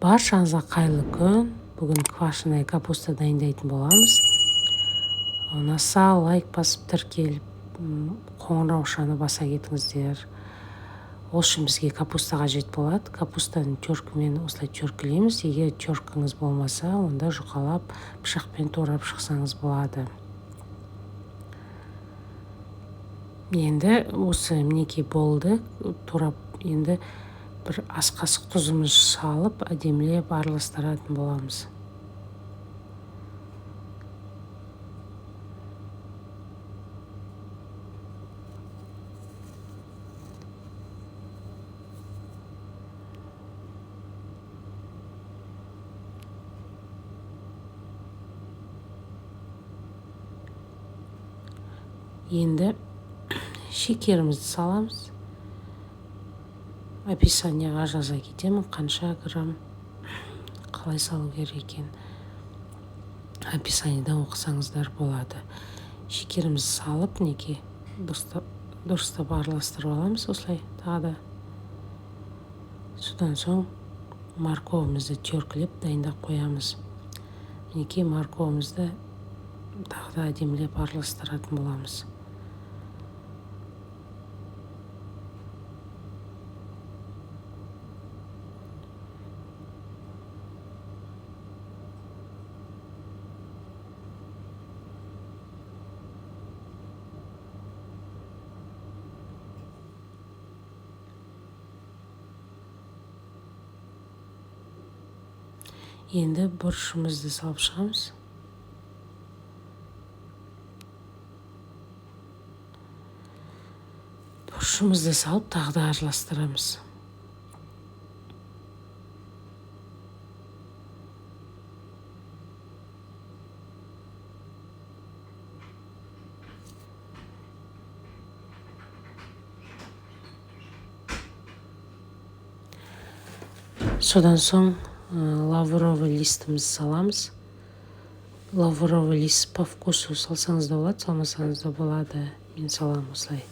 Баршаңызға қайырлы күн. Бүгін квашеная капуста дайындайтын боламыз. Ұнаса лайк басып тіркеліп, қоңыраушаны баса кетіңіздер. Ол үшін бізге капуста қажет болады. Капустаны теркімен осылай теркілейміз. Егер теркіңіз болмаса, онда жұқалап пышақпен турап шықсаңыз болады. Енді осы мінекей болды. Турап енді бір ас қасық тұзымыз салып, әдемілеп араластыратын боламыз. Енді шекерімізді саламыз. Описанияға жаза кетемін, қанша грамм қалай салу керек екен. Описаниядан оқысаңыздар болады. Шекерімізді салып, неке дұрыстап араластырып аламыз осылай тағы да. Содан соң морковымызды теркілеп дайындап қоямыз. Неке морковымызды тағы да әдемілеп араластыратын боламыз. Енді бұрышымызды салып шығамыз. Бұрышымызды салып тағы да араластырамыз. Содан соң лавровый листімізді саламыз. Лавровый лист по вкусу салсаңыз да болады, салмасаңыз да болады. Мен салам осылай.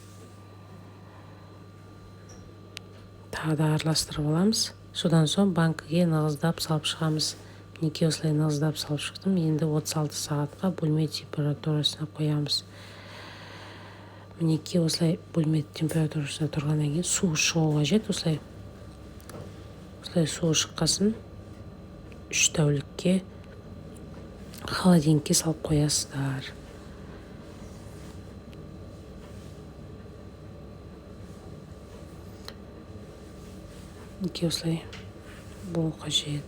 Тағы да араластырып аламыз. Содан соң банкіге нығыздап салып шығамыз. Неке осылай нығыздап салып шықтым. Енді 36 сағатқа бөлме температурасына қоямыз. Неке осылай бөлме температурасына тұрғаннан кейін суы шығуға қажет. Осылай суы шыққасын 3 тәулікке холодильникке салып қоясыздар. Неке осылай болу қажет.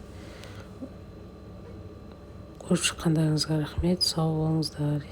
Көріп шыққандарыңызға рахмет, сау болыңыздар.